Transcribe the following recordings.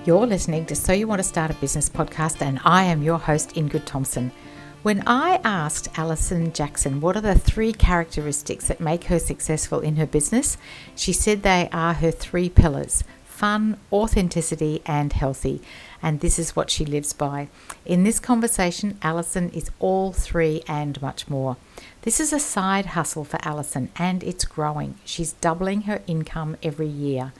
You're listening to So You Want to Start a Business podcast, and I am your host, Ingrid Thompson. When I asked Allison Jackson what are the 3 characteristics that make her successful in her business, she said they are her 3 pillars: fun, authenticity, and healthy. And this is what she lives by. In this conversation, Allison is all 3 and much more. This is a side hustle for Allison, and it's growing. She's doubling her income every year.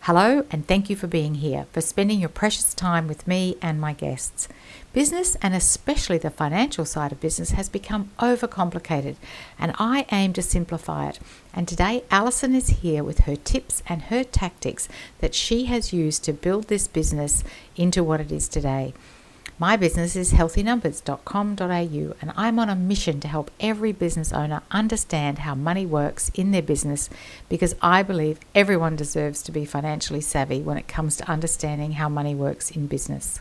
Hello, and thank you for being here, for spending your precious time with me and my guests. Business, and especially the financial side of business, has become overcomplicated, and I aim to simplify it. And today, Allison is here with her tips and her tactics that she has used to build this business into what it is today. My business is healthynumbers.com.au, and I'm on a mission to help every business owner understand how money works in their business, because I believe everyone deserves to be financially savvy when it comes to understanding how money works in business.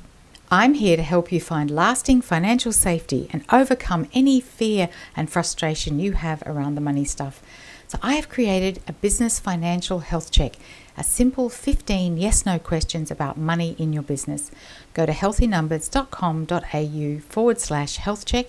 I'm here to help you find lasting financial safety and overcome any fear and frustration you have around the money stuff. So I have created a business financial health check, a simple 15 yes/no questions about money in your business. Go to healthynumbers.com.au/health check,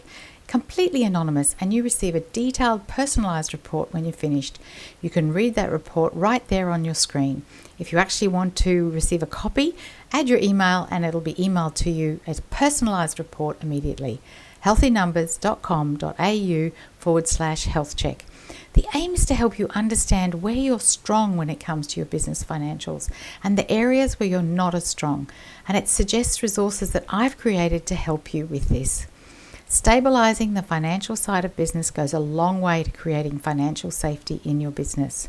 completely anonymous, and you receive a detailed personalized report when you're finished. You can read that report right there on your screen. If you actually want to receive a copy, add your email and it'll be emailed to you as a personalized report immediately. healthynumbers.com.au/health check. The aim is to help you understand where you're strong when it comes to your business financials and the areas where you're not as strong. And it suggests resources that I've created to help you with this. Stabilizing the financial side of business goes a long way to creating financial safety in your business.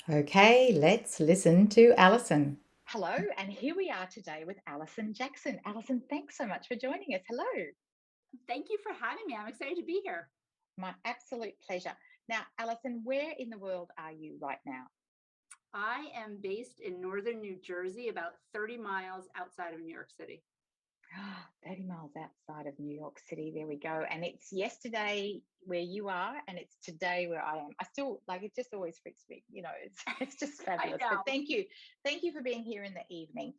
Okay, let's listen to Allison. Hello, and here we are today with Allison Jackson. Allison, thanks so much for joining us. Hello. Thank you for having me. I'm excited to be here. My absolute pleasure. Now, Allison, where in the world are you right now? I am based in northern New Jersey, about 30 miles outside of New York City. 30 miles outside of New York City. There we go. And it's yesterday where you are, and it's today where I am. I still it just always freaks me. It's just fabulous. But thank you for being here in the evening.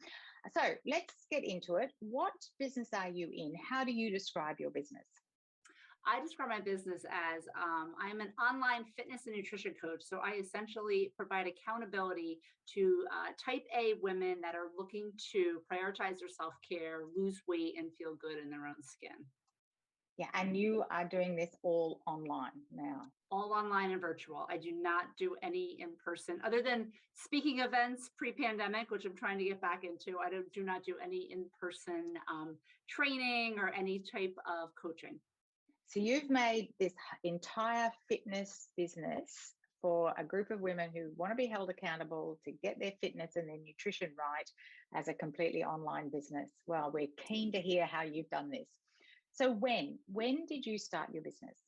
So let's get into it. What business are you in? How do you describe your business? I describe my business as I'm an online fitness and nutrition coach. So I essentially provide accountability to type A women that are looking to prioritize their self-care, lose weight, and feel good in their own skin. Yeah, and you are doing this all online now. All online and virtual. I do not do any in person other than speaking events pre-pandemic, which I'm trying to get back into. I do not do any in-person training or any type of coaching. So you've made this entire fitness business for a group of women who want to be held accountable to get their fitness and their nutrition right as a completely online business. Well, we're keen to hear how you've done this. So when did you start your business?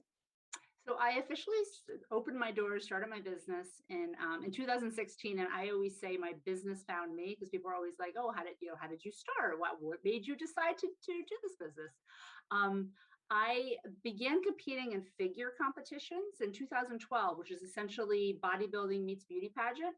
So I officially opened my doors, started my business in 2016, and I always say my business found me, because people are always like, "Oh, how did you start? What made you decide to do this business?" I began competing in figure competitions in 2012, which is essentially bodybuilding meets beauty pageant.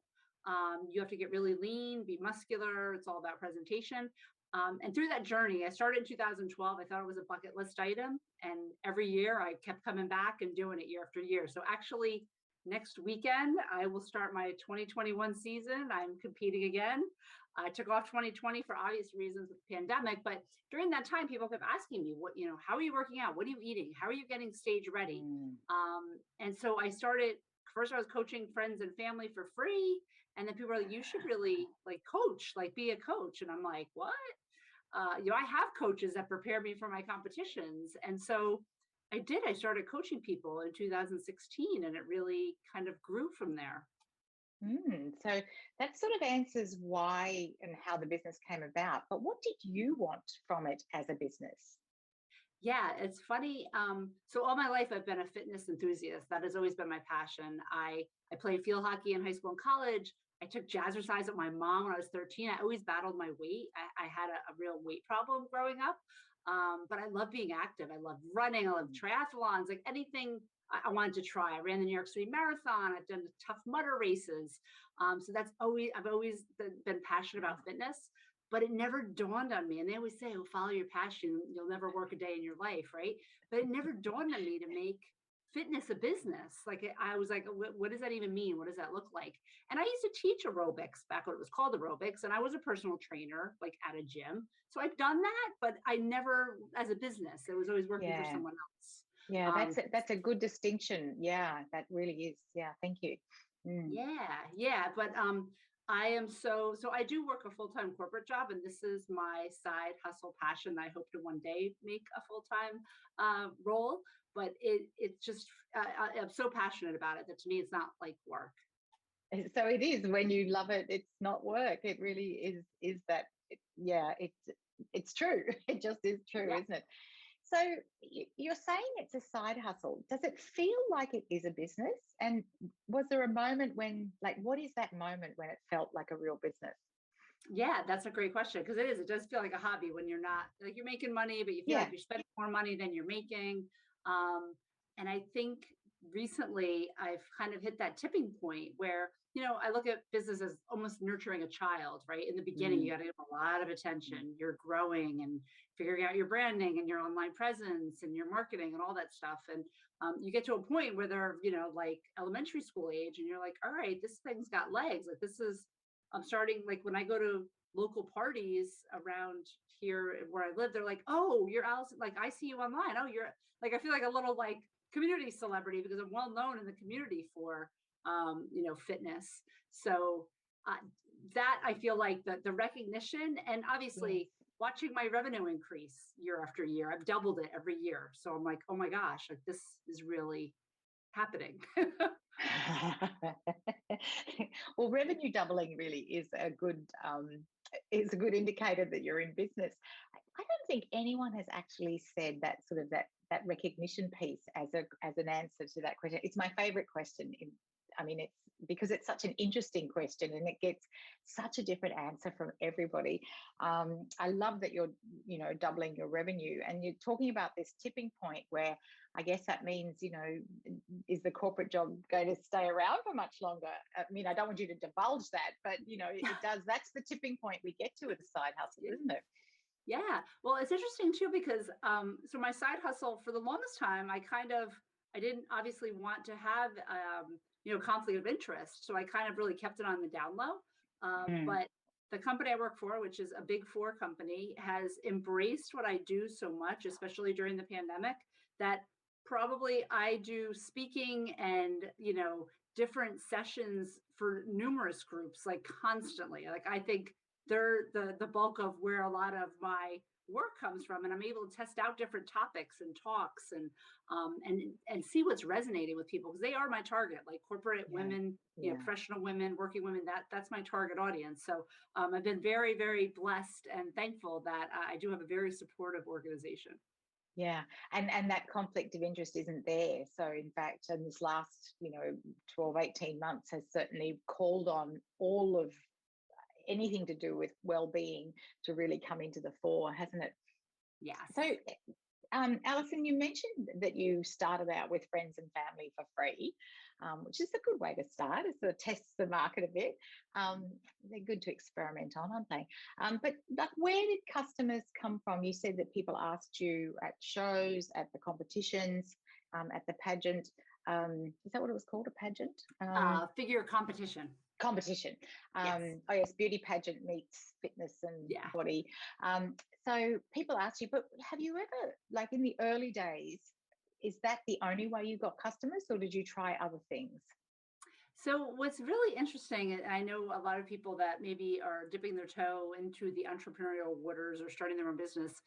You have to get really lean, be muscular. It's all about presentation. And through that journey, I started in 2012. I thought it was a bucket list item. And every year I kept coming back and doing it year after year. So actually, next weekend, I will start my 2021 season. I'm competing again. I took off 2020 for obvious reasons with the pandemic, but during that time, people kept asking me, how are you working out? What are you eating? How are you getting stage ready? And so I started, first I was coaching friends and family for free. And then people were like, you should really coach, be a coach. And I'm like, what? I have coaches that prepare me for my competitions. And so I started coaching people in 2016, and it really kind of grew from there. So that sort of answers why and how the business came about. But what did you want from it as a business? Yeah, it's funny. So all my life, I've been a fitness enthusiast. That has always been my passion. I played field hockey in high school and college. I took jazzercise with my mom when I was 13. I always battled my weight. I had a real weight problem growing up. But I love being active. I love running. I love triathlons, like anything I wanted to try. I ran the New York City Marathon. I've done Tough Mudder races. So I've always been passionate about fitness. but it never dawned on me. And they always say, oh, follow your passion. You'll never work a day in your life. Right. But it never dawned on me to make fitness a business. Like I was like, what does that even mean? What does that look like? And I used to teach aerobics back when it was called aerobics. And I was a personal trainer, like at a gym. So I've done that, but I never as a business. I was always working for Yeah. someone else. Yeah, that's a good distinction. Yeah, that really is. Yeah, thank you. Mm. Yeah. But I am so I do work a full-time corporate job, and this is my side hustle passion that I hope to one day make a full-time role. But it's just I'm so passionate about it that to me it's not like work. So it is when you love it, it's not work. It really is that. Yeah, it's true. It just is true, Yeah. isn't it? So you're saying it's a side hustle. Does it feel like it is a business? And was there a moment when, like, what is that moment when it felt like a real business? Yeah, that's a great question because it is. It does feel like a hobby when you're not like you're making money, but you feel like Yeah. you're spending more money than you're making. Um, and I think recently I've kind of hit that tipping point where, I look at business as almost nurturing a child, right? In the beginning, you Mm, got to give a lot of attention. You're growing and figuring out your branding and your online presence and your marketing and all that stuff. And you get to a point where they're, like elementary school age, and you're like, all right, this thing's got legs. Like this is I'm starting like when I go to local parties around here where I live, they're like, "Oh, you're Allison. Like I see you online. Oh, you're like I feel like a little like community celebrity because I'm well known in the community for fitness." So uh, that I feel like the recognition and yes. obviously watching my revenue increase year after year. I've doubled it every year. So I'm like, oh my gosh, like this is really happening. Well, revenue doubling really is a good indicator that you're in business. I don't think anyone has actually said that sort of that recognition piece as an answer to that question. It's my favorite question. I mean, it's because it's such an interesting question and it gets such a different answer from everybody. I love that you're, doubling your revenue, and you're talking about this tipping point where I guess that means, is the corporate job going to stay around for much longer? I mean, I don't want you to divulge that, but it does. That's the tipping point we get to with a side hustle, isn't it? Yeah. Well, it's interesting too because so my side hustle for the longest time, I didn't obviously want to have conflict of interest. So I kind of really kept it on the down low. Mm, But the company I work for, which is a big four company, has embraced what I do so much, especially during the pandemic, that probably I do speaking and, different sessions for numerous groups like constantly. Like I think they're the bulk of where a lot of my work comes from, and I'm able to test out different topics and talks and see what's resonating with people because they are my target, like corporate yeah, women, yeah. professional women, working women. That's my target audience. So I've been very, very blessed and thankful that I do have a very supportive organization. Yeah, and that conflict of interest isn't there. So in fact, in this last, 12, 18 months has certainly called on all of anything to do with well-being to really come into the fore, hasn't it? Yes. So, Alison, you mentioned that you started out with friends and family for free, which is a good way to start. It sort of tests the market a bit. They're good to experiment on, aren't they? But like, where did customers come from? You said that people asked you at shows, at the competitions, at the pageant. Is that what it was called? A pageant? Figure competition. Competition. Yes. Oh yes, beauty pageant meets fitness and Yeah. body. So people ask you, but have you ever, like in the early days, is that the only way you got customers, or did you try other things? So what's really interesting, and I know a lot of people that maybe are dipping their toe into the entrepreneurial waters or starting their own business.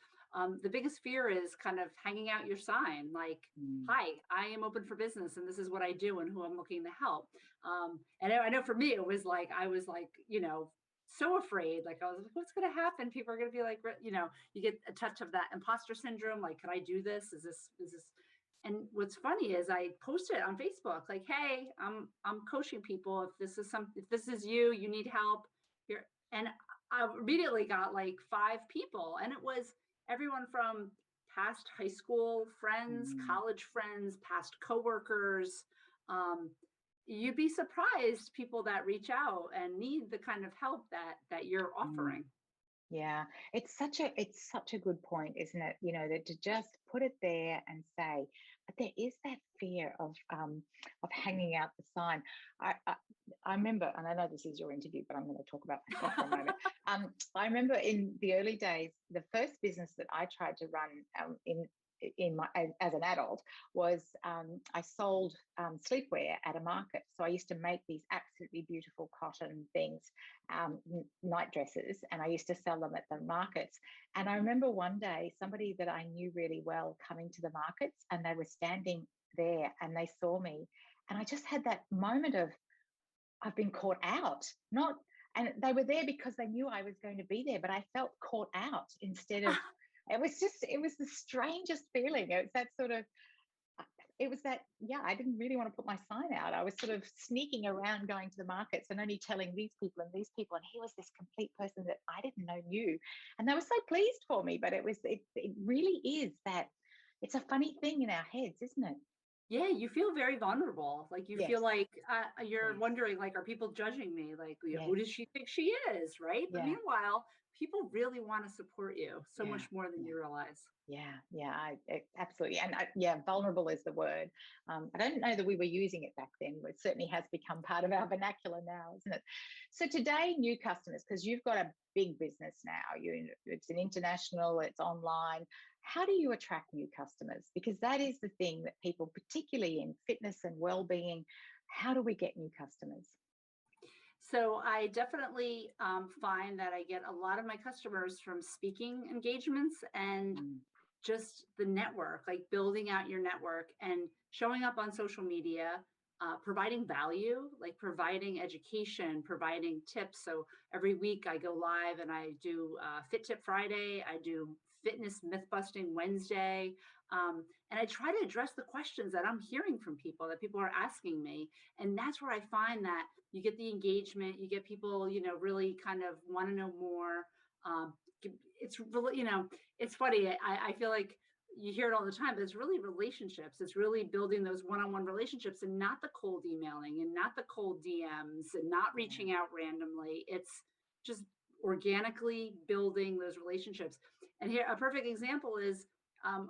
The biggest fear is kind of hanging out your sign, like, Mm, "Hi, I am open for business, and this is what I do, and who I'm looking to help." And I know for me, it was like I was like, so afraid. Like I was like, "What's going to happen? People are going to be like, you get a touch of that imposter syndrome. Like, can I do this? Is this?" And what's funny is I posted on Facebook, like, "Hey, I'm coaching people. If this is you, you need help here." And I immediately got like 5 people, and it was everyone from past high school friends, mm, college friends, past coworkers. Um, you'd be surprised people that reach out and need the kind of help that you're mm. offering. Yeah, it's such a good point, isn't it? That to just put it there and say, but there is that fear of hanging out the sign. I remember, and I know this is your interview, but I'm going to talk about myself for a moment. I remember in the early days, the first business that I tried to run in my as an adult was I sold sleepwear at a market. So I used to make these absolutely beautiful cotton things, night dresses, and I used to sell them at the markets. And I remember one day somebody that I knew really well coming to the markets, and they were standing there and they saw me, and I just had that moment of, I've been caught out. Not, and they were there because they knew I was going to be there, but I felt caught out instead of, it was the strangest feeling. It was that sort of, yeah, I didn't really want to put my sign out. I was sort of sneaking around going to the markets and only telling these people and these people. And he was this complete person that I didn't know knew. And they were so pleased for me. But it really is that, it's a funny thing in our heads, isn't it? Yeah, you feel very vulnerable. Like you Yes. feel like you're Yes. wondering, like, are people judging me? Like, Yes. who does she think she is? Right. But Yeah. meanwhile, people really want to support you so Yeah. much more than Yeah. you realize. Yeah, absolutely. And yeah, vulnerable is the word. I don't know that we were using it back then. It certainly has become part of our vernacular now, isn't it? So today, new customers, because you've got a big business now, it's an international, it's online. How do you attract new customers? Because that is the thing that people, particularly in fitness and well-being, how do we get new customers? So I definitely find that I get a lot of my customers from speaking engagements and Mm, just the network, like building out your network and showing up on social media, providing value, like providing education, providing tips. So every week I go live and I do Fit Tip Friday, I do Fitness Myth Busting Wednesday. And I try to address the questions that I'm hearing from people, that people are asking me. And that's where I find that you get the engagement, you get people, really kind of want to know more. Um, it's really, it's funny. I feel like you hear it all the time, but it's really relationships. It's really building those one-on-one relationships and not the cold emailing and not the cold DMs and not yeah. reaching out randomly. It's just organically building those relationships. And here, a perfect example is I'm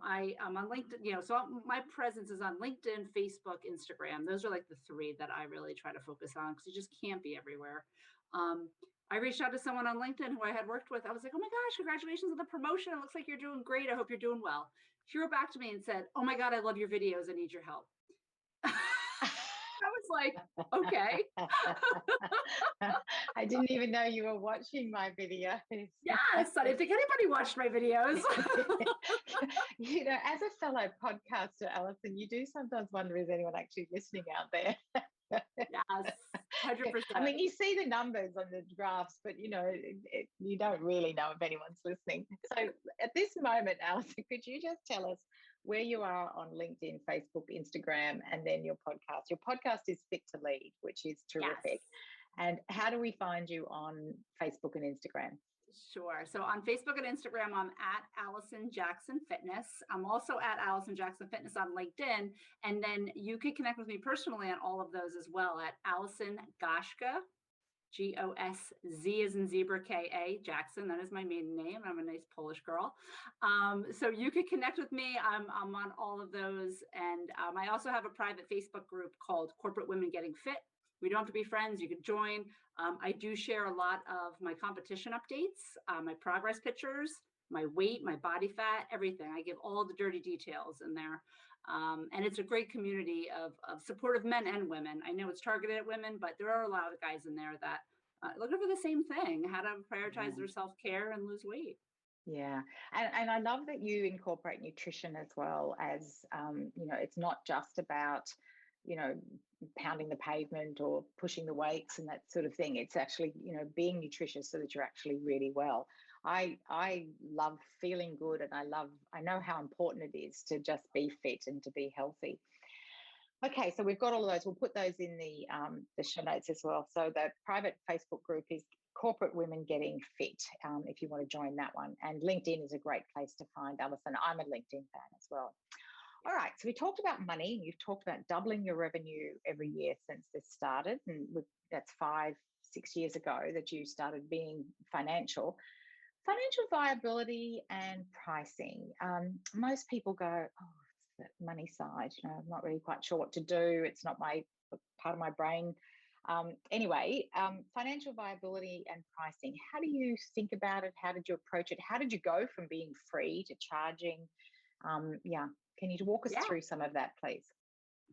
on LinkedIn, so my presence is on LinkedIn, Facebook, Instagram. Those are like the three that I really try to focus on because you just can't be everywhere. Um, I reached out to someone on LinkedIn who I had worked with. I was like, oh my gosh, congratulations on the promotion. It looks like you're doing great. I hope you're doing well. She wrote back to me and said, oh my God, I love your videos. I need your help. I was like, okay. I didn't even know you were watching my videos. Yes, I didn't think anybody watched my videos. As a fellow podcaster, Allison, you do sometimes wonder, is anyone actually listening out there? Yes, I 100%. mean, you see the numbers on the graphs, but you don't really know if anyone's listening. So at this moment, Allison, could you just tell us where you are on LinkedIn, Facebook, Instagram, and then your podcast? Your podcast is Fit to Lead, which is Yes. terrific. And how do we find you on Facebook and Instagram? Sure. So on Facebook and Instagram, I'm at Allison Jackson Fitness. I'm also at Allison Jackson Fitness on LinkedIn. And then you can connect with me personally on all of those as well at Allison Goszka, Gosz as in zebra, Ka, Jackson. That is my maiden name. I'm a nice Polish girl. So you could connect with me. I'm on all of those. And I also have a private Facebook group called Corporate Women Getting Fit. We don't have to be friends. You can join. I do share a lot of my competition updates, my progress pictures, my weight, my body fat, everything. I give all the dirty details in there. And it's a great community of supportive men and women. I know it's targeted at women, but there are a lot of guys in there that looking for the same thing, how to prioritize their self-care and lose weight. Yeah. And I love that you incorporate nutrition as well as, it's not just about, you know, pounding the pavement or pushing the weights and that sort of thing. It's actually, being nutritious so that you're actually really well. I love feeling good, and I know how important it is to just be fit and to be healthy. Okay, so we've got all of those. We'll put those in the show notes as well. So the private Facebook group is Corporate Women Getting Fit, if you want to join that one. And LinkedIn is a great place to find Allison. I'm a LinkedIn fan as well. All right, so we talked about money. You've talked about doubling your revenue every year since this started. And that's 5-6 years ago that you started being financial. Financial viability and pricing. Most people go, oh, it's the money side. I'm not really quite sure what to do. It's not my part of my brain. Financial viability and pricing. How do you think about it? How did you approach it? How did you go from being free to charging? Can you walk us Yeah. through some of that, please?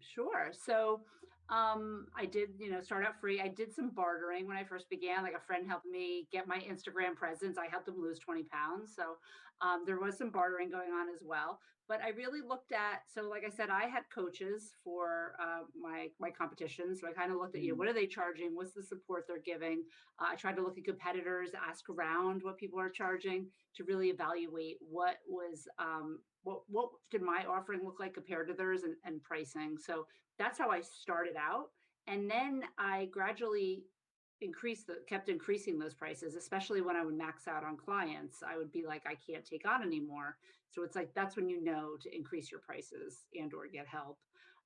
Sure. So I did, start out free. I did some bartering when I first began. Like a friend helped me get my Instagram presence. I helped him lose 20 pounds. So there was some bartering going on as well. But I really looked at, so like I said, I had coaches for my competition. So I kind of looked at, what are they charging? What's the support they're giving? I tried to look at competitors, ask around what people are charging to really evaluate what was what did my offering look like compared to theirs, and pricing. So that's how I started out. And then I gradually kept increasing those prices, especially when I would max out on clients. I would be like, I can't take on anymore. So it's like, that's when you know to increase your prices and or get help.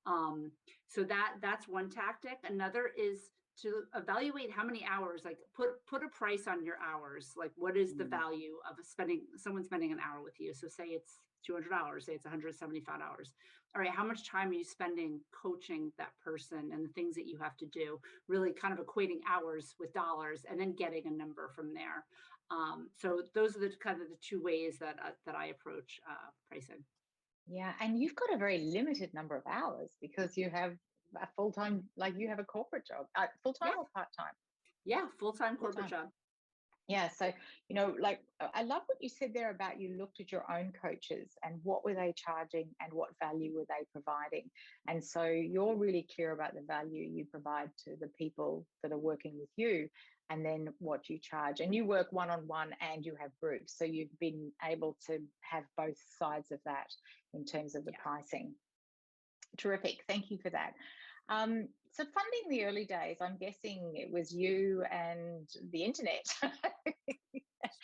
Um, so that's one tactic. Another is to evaluate how many hours, like put a price on your hours. Like what is the value of someone spending an hour with you? So say it's $200, say it's 175 hours. All right, how much time are you spending coaching that person and the things that you have to do? Really kind of equating hours with dollars and then getting a number from there. So those are the kind of the two ways that I approach pricing. Yeah, and you've got a very limited number of hours because you have a full-time, like you have a corporate job, full-time Yeah, or part-time? yeah, full-time corporate Full-time. job. Yeah, so I love what you said there about you looked at your own coaches and what were they charging and what value were they providing. And so you're really clear about the value you provide to the people that are working with you and then what you charge. And you work one-on-one and you have groups. So you've been able to have both sides of that in terms of the pricing. Terrific. Thank you for that. So funding the early days, I'm guessing it was you and the internet.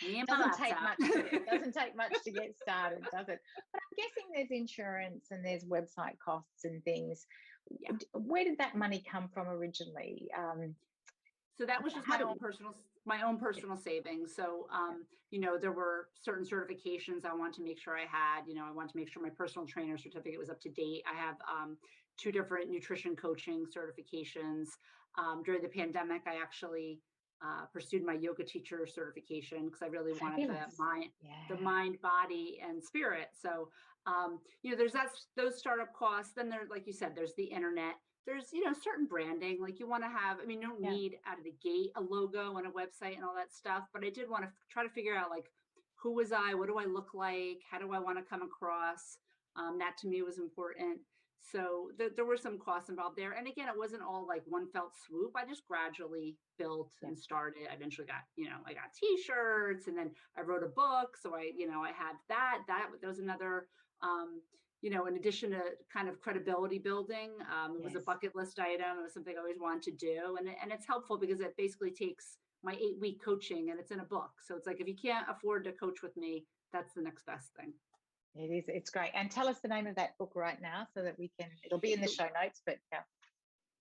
It doesn't take much to get started, does it? But I'm guessing there's insurance and there's website costs and things. Yeah. Where did that money come from originally? So that was just my own personal savings. So, there were certain certifications I wanted to make sure I had. I wanted to make sure my personal trainer certificate was up to date. I have 2 different nutrition coaching certifications. During the pandemic, I actually pursued my yoga teacher certification because I really wanted the mind, body, and spirit. So, there's those startup costs. Then there, like you said, there's the internet. There's, certain branding, like you want to have, you don't need out of the gate a logo and a website and all that stuff, but I did want to try to figure out like, who was I? What do I look like? How do I want to come across? That to me was important. So there were some costs involved there. And again, it wasn't all like one felt swoop. I just gradually built and started. I eventually got, I got t-shirts and then I wrote a book. So I had that was another, in addition to kind of credibility building, it was a bucket list item. It was something I always wanted to do. And it's helpful because it basically takes my 8-week coaching and it's in a book. So it's like, if you can't afford to coach with me, that's the next best thing. It is. It's great. And tell us the name of that book right now so that it'll be in the show notes, but yeah.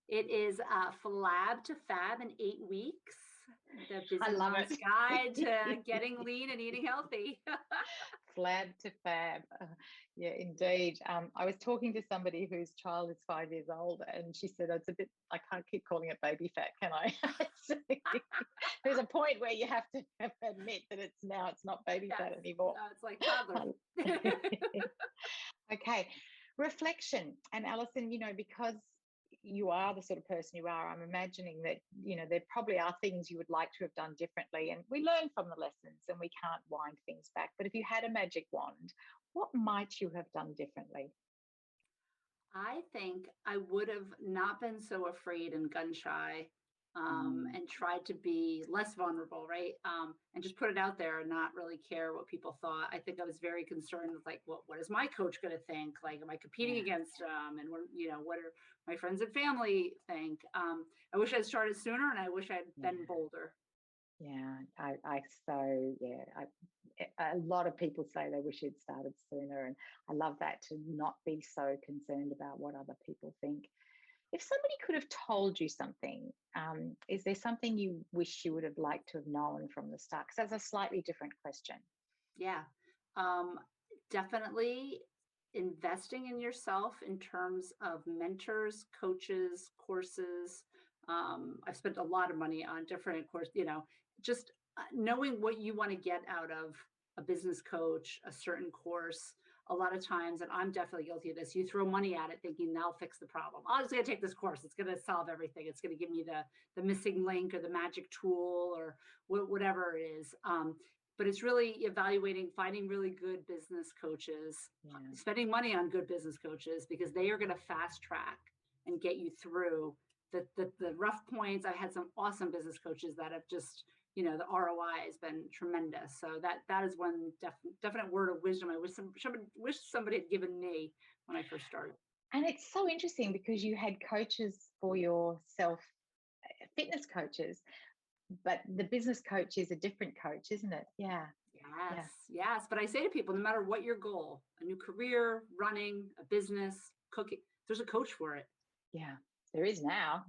It is Flab to Fab in 8 weeks. The Busy Mom's it. Guide to Getting Lean and Eating Healthy. Flab to Fab. Yeah, indeed. I was talking to somebody whose child is 5 years old, and she said, it's a bit, I can't keep calling it baby fat, can I? There's a point where you have to admit that it's not baby fat anymore. No, it's like toddler. Okay. Reflection. And Allison, because you are the sort of person you are, I'm imagining that, there probably are things you would like to have done differently. And we learn from the lessons and we can't wind things back. But if you had a magic wand, what might you have done differently? I think I would have not been so afraid and gun shy, and tried to be less vulnerable, right? And just put it out there and not really care what people thought. I think I was very concerned with like, what is my coach going to think? Like, am I competing against them? And what are my friends and family think? I wish I'd started sooner, and I wish I'd been bolder. Yeah, a lot of people say they wish it started sooner, and I love that, to not be so concerned about what other people think. If somebody could have told you something, is there something you wish you would have liked to have known from the start? Because that's a slightly different question. Yeah. Um, Definitely investing in yourself in terms of mentors, coaches, courses. I've spent a lot of money on different courses, just knowing what you want to get out of a business coach, a certain course. A lot of times, and I'm definitely guilty of this, you throw money at it thinking that'll fix the problem. I'm just going to take this course. It's going to solve everything. It's going to give me the missing link or the magic tool or whatever it is. But it's really evaluating, finding really good business coaches, spending money on good business coaches, because they are going to fast track and get you through the rough points. I had some awesome business coaches that have just, the ROI has been tremendous. So that is one definite word of wisdom I wish somebody had given me when I first started. And it's so interesting because you had coaches for yourself, fitness coaches, but the business coach is a different coach, isn't it? Yeah. Yes. But I say to people, no matter what your goal, a new career, running, a business, cooking, there's a coach for it. Yeah, there is now.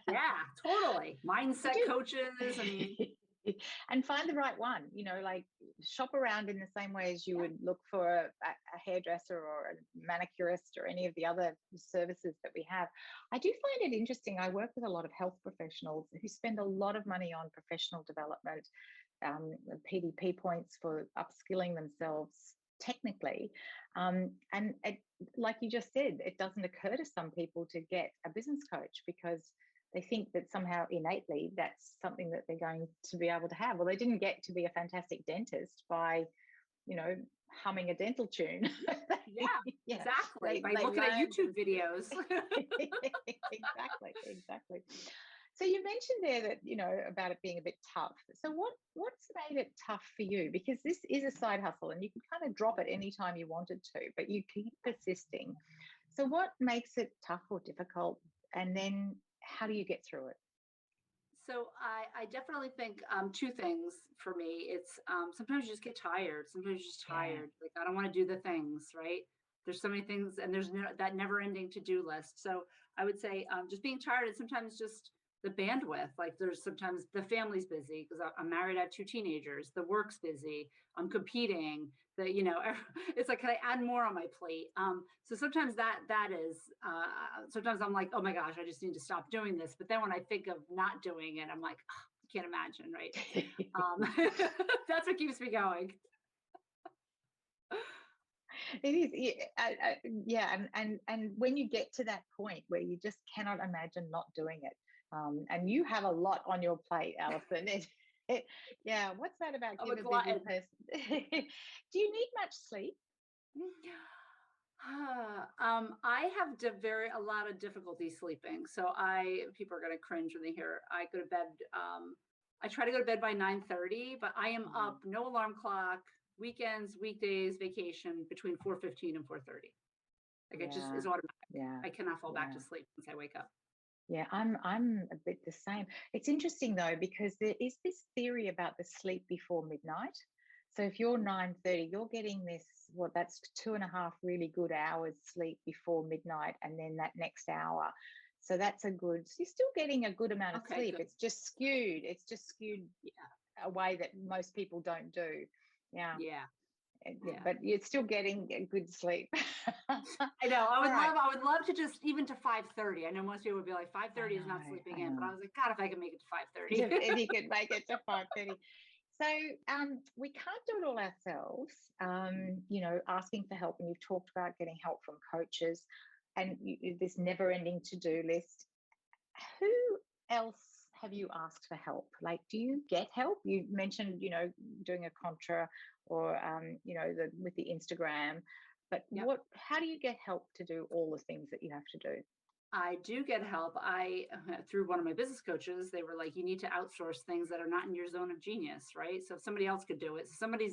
Yeah, totally. Mindset coaches. I mean, and find the right one, like shop around in the same way as you would look for a hairdresser or a manicurist or any of the other services that we have. I do find it interesting. I work with a lot of health professionals who spend a lot of money on professional development, PDP points for upskilling themselves technically. And like you just said, it doesn't occur to some people to get a business coach because they think that somehow innately that's something that they're going to be able to have. Well, they didn't get to be a fantastic dentist by, humming a dental tune. Yeah, exactly. By looking at YouTube videos. Exactly. So you mentioned there that, about it being a bit tough. So what's made it tough for you? Because this is a side hustle and you can kind of drop it anytime you wanted to, but you keep persisting. So what makes it tough or difficult? And then how do you get through it? So I definitely think two things for me. It's sometimes you just get tired. Sometimes you're just tired. Like, I don't want to do the things, right? There's so many things and there's that never ending to-do list. So I would say just being tired and sometimes just the bandwidth. Like, there's sometimes the family's busy because I'm married, I have two teenagers, the work's busy, I'm competing, it's like, can I add more on my plate? So sometimes that is, sometimes I'm like, oh my gosh, I just need to stop doing this. But then when I think of not doing it, I'm like, oh, I can't imagine, right? That's what keeps me going. It is, yeah, and when you get to that point where you just cannot imagine not doing it, and you have a lot on your plate, Allison. Yeah, what's that about? Give a busy person. Do you need much sleep? I have a lot of difficulty sleeping. So people are going to cringe when they hear I go to bed. I try to go to bed by 9:30, but I am up, no alarm clock, weekends, weekdays, vacation between 4:15 and 4:30. Like, it just is automatic. Yeah. I cannot fall back to sleep once I wake up. Yeah, I'm a bit the same. It's interesting though, because there is this theory about the sleep before midnight. So if you're 9:30, you're getting that's 2.5 really good hours sleep before midnight, and then that next hour. So that's you're still getting a good amount of sleep. Good. It's just skewed a way that most people don't do. Yeah. But you're still getting a good sleep. I know. I would love to just even to 5:30. I know most people would be like 5:30 is not sleeping in, but I was like, God, if I could make it to 5:30. If you could make it to 5:30. So we can't do it all ourselves. Asking for help, and you've talked about getting help from coaches, and this never-ending to-do list. Who else have you asked for help? Like, do you get help? You mentioned, doing a contra or, with the Instagram, but how do you get help to do all the things that you have to do? I do get help. Through one of my business coaches, they were like, you need to outsource things that are not in your zone of genius, right? So if somebody else could do it, somebody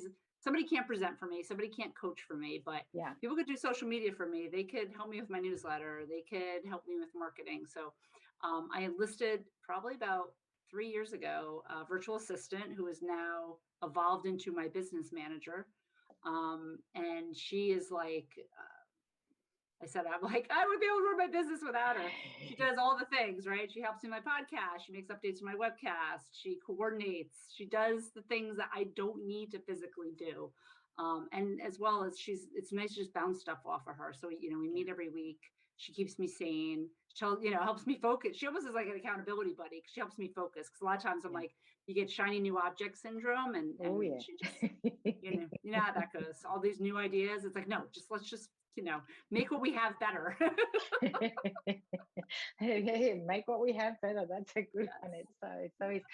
can't present for me, somebody can't coach for me, but people could do social media for me. They could help me with my newsletter. They could help me with marketing. So I enlisted probably about 3 years ago, a virtual assistant who is now evolved into my business manager. And she is like, I said, I'm like, I would be able to run my business without her. She does all the things, right? She helps me my podcast. She makes updates to my webcast. She coordinates. She does the things that I don't need to physically do. And as well as it's nice to just bounce stuff off of her. So, we Yeah. meet every week. She keeps me sane. She, helps me focus. She almost is like an accountability buddy because she helps me focus. Because a lot of times I'm Yeah. like, you get shiny new object syndrome, and Oh, yeah. she just, you know how that goes. All these new ideas. It's like, no, let's just, make what we have better. Make what we have better. That's a good one. Yes. It's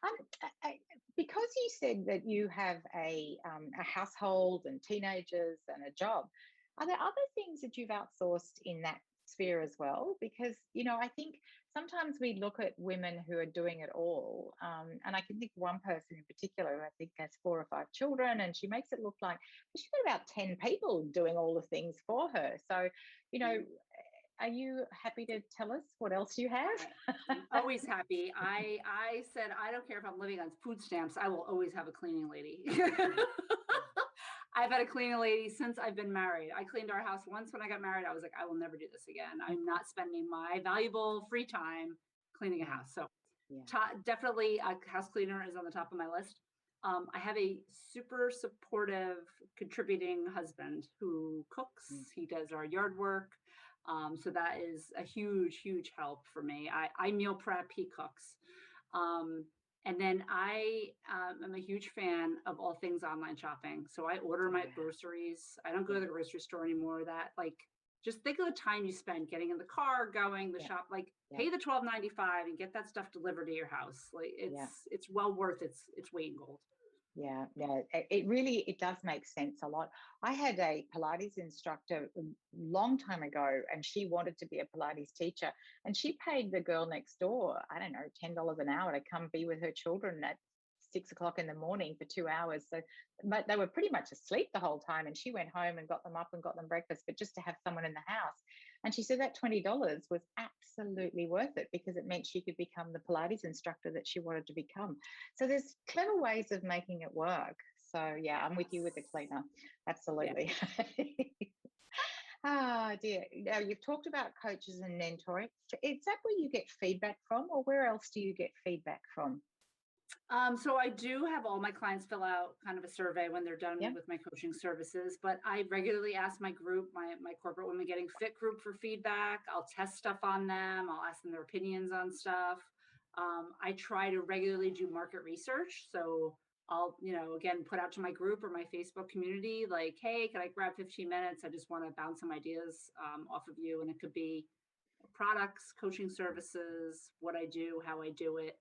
um, because you said that you have a household and teenagers and a job. Are there other things that you've outsourced in that sphere as well? Because I think sometimes we look at women who are doing it all, and I can think of one person in particular who I think has 4 or 5 children, and she makes it look like she's got about 10 people doing all the things for her. So, are you happy to tell us what else you have? I'm always happy. I said I don't care if I'm living on food stamps. I will always have a cleaning lady. I've had a cleaning lady since I've been married. I cleaned our house once when I got married. I was like, I will never do this again. I'm not spending my valuable free time cleaning a house. So Yeah. definitely a house cleaner is on the top of my list. I have a super supportive, contributing husband who cooks. He does our yard work. So that is a huge, huge help for me. I meal prep, he cooks. And then I am a huge fan of all things online shopping. So I order my groceries. I don't go to the grocery store anymore. Just think of the time you spend getting in the car, going the shop, like pay the $12.95 and get that stuff delivered to your house. Like it's well worth its weight in gold. Yeah, it does make sense a lot. I had a Pilates instructor a long time ago, and she wanted to be a Pilates teacher, and she paid the girl next door, I don't know, $10 an hour to come be with her children at 6 o'clock in the morning for 2 hours. So, but they were pretty much asleep the whole time, and she went home and got them up and got them breakfast, but just to have someone in the house. And she said that $20 was absolutely worth it because it meant she could become the Pilates instructor that she wanted to become. So there's clever ways of making it work. So yeah, I'm with you with the cleaner. Absolutely. Ah, dear. Now you've talked about coaches and mentoring. Is that where you get feedback from, or where else do you get feedback from? So I do have all my clients fill out kind of a survey when they're done with my coaching services, but I regularly ask my group, my corporate women getting fit group for feedback. I'll test stuff on them. I'll ask them their opinions on stuff. I try to regularly do market research. So I'll, again, put out to my group or my Facebook community, like, hey, can I grab 15 minutes? I just want to bounce some ideas off of you. And it could be products, coaching services, what I do, how I do it.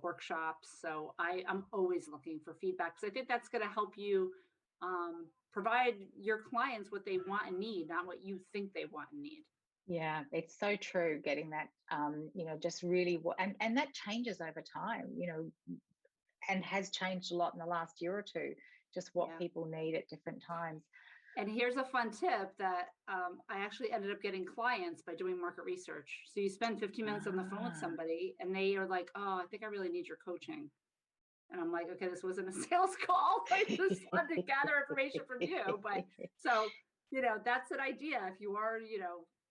Workshops. So I'm always looking for feedback because I think that's going to help you provide your clients what they want and need, not what you think they want and need. Yeah, it's so true. Getting that, just really, and that changes over time, and has changed a lot in the last year or two, just what people need at different times. And here's a fun tip that I actually ended up getting clients by doing market research. So you spend 15 minutes on the phone with somebody and they are like, oh, I think I really need your coaching. And I'm like, okay, this wasn't a sales call. I just wanted to gather information from you. But so, that's an idea. If you are,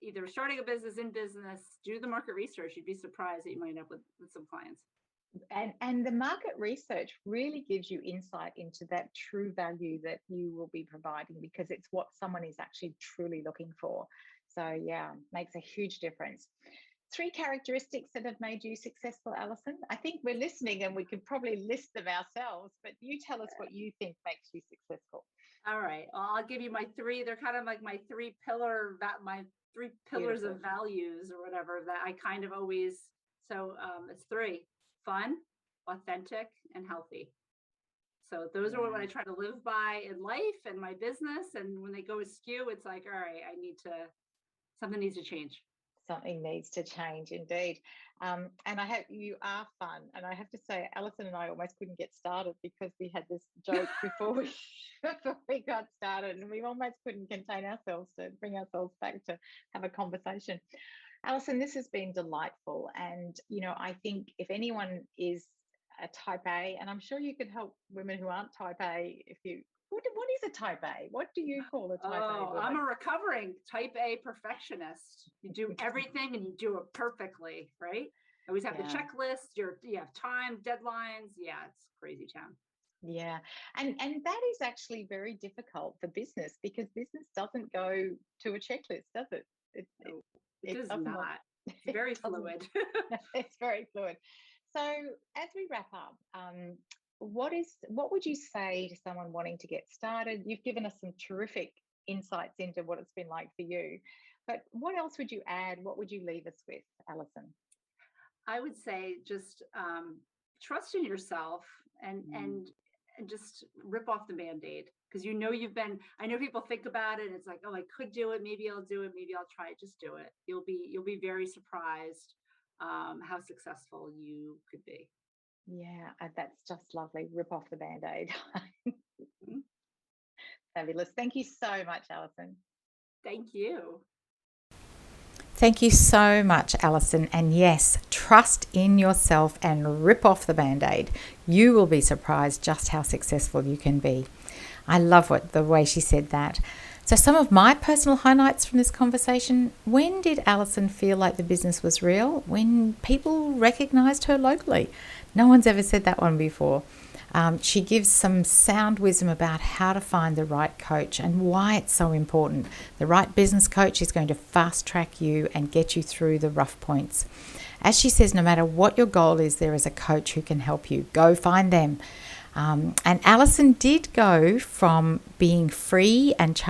either starting a business, in business, do the market research. You'd be surprised that you might end up with some clients. And the market research really gives you insight into that true value that you will be providing, because it's what someone is actually truly looking for. So yeah, makes a huge difference. 3 characteristics that have made you successful, Allison. I think we're listening and we could probably list them ourselves, but you tell us what you think makes you successful. All right. Well, I'll give you my 3. They're kind of like my 3 pillars Beautiful. of values or whatever that I kind of always, so it's 3: fun, authentic, and healthy. So those are what I try to live by in life and my business. And when they go askew, it's like, all right, something needs to change. Something needs to change indeed. And you are fun. And I have to say, Allison and I almost couldn't get started because we had this joke before we got started, and we almost couldn't contain ourselves to bring ourselves back to have a conversation. Allison, this has been delightful. And, I think if anyone is a type A, and I'm sure you could help women who aren't type A. What is a type A? What do you call a type A woman? I'm a recovering type A perfectionist. You do everything and you do it perfectly, right? Always have the checklist. You have time, deadlines. Yeah, it's crazy town. Yeah. And that is actually very difficult for business, because business doesn't go to a checklist, does it? It does not. It's very fluid. It's very fluid. So as we wrap up, what would you say to someone wanting to get started? You've given us some terrific insights into what it's been like for you, but what else would you add? What would you leave us with, Allison? I would say just trust in yourself and just rip off the Band-Aid, because I know people think about it and it's like, oh, I could do it. Maybe I'll do it. Maybe I'll try it. Just do it. You'll be very surprised how successful you could be. Yeah, that's just lovely. Rip off the Band-Aid. Fabulous. Thank you so much, Allison. Thank you. Thank you so much, Allison. And yes, trust in yourself and rip off the Band-Aid. You will be surprised just how successful you can be. I love the way she said that. So some of my personal highlights from this conversation: when did Allison feel like the business was real? When people recognized her locally. No one's ever said that one before. She gives some sound wisdom about how to find the right coach and why it's so important. The right business coach is going to fast track you and get you through the rough points. As she says, no matter what your goal is, there is a coach who can help you. Go find them. And Allison did go from being free and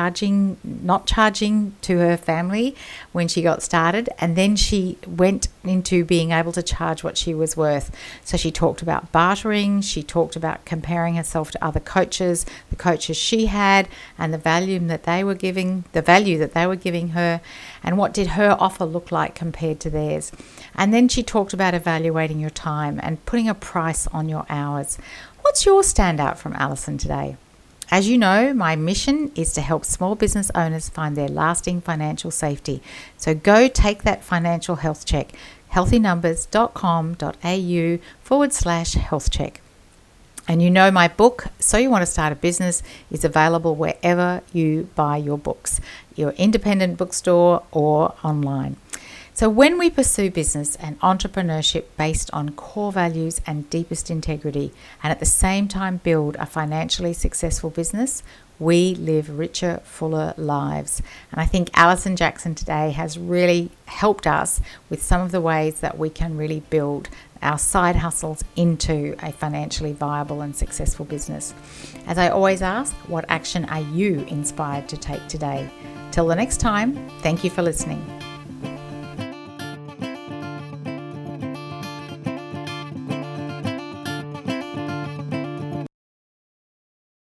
not charging to her family when she got started, and then she went into being able to charge what she was worth. So she talked about bartering, she talked about comparing herself to other coaches, the coaches she had, and the value that they were giving her, and what did her offer look like compared to theirs. And then she talked about evaluating your time and putting a price on your hours. What's your standout from Allison today? As you know, my mission is to help small business owners find their lasting financial safety. So go take that financial health check, healthynumbers.com.au/health check. And you know my book, So You Want to Start a Business, is available wherever you buy your books, your independent bookstore or online. So when we pursue business and entrepreneurship based on core values and deepest integrity, and at the same time build a financially successful business, we live richer, fuller lives. And I think Allison Jackson today has really helped us with some of the ways that we can really build our side hustles into a financially viable and successful business. As I always ask, what action are you inspired to take today? Till the next time, thank you for listening.